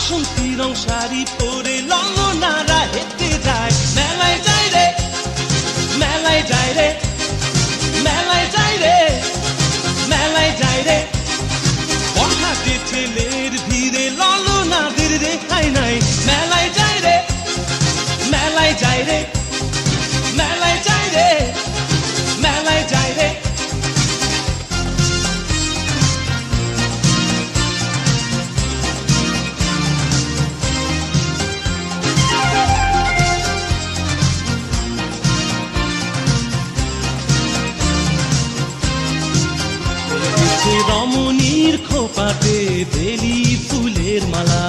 বাসন্তী রং শাড়ি পরে ললনারা হেঁটে যায় মেলায় যায় রে মেলায় যায় রে মেলায় যায় রে মেলায় যায় রে বখাটে ছেলের ভিড়ে ললনাদের রেখাই নাই মেলায় যায় রে মেলায় যায় রে মেলায় যায় রে মেলায় যায় রে রমণীর খোপাতে বেলি ফুলের মালা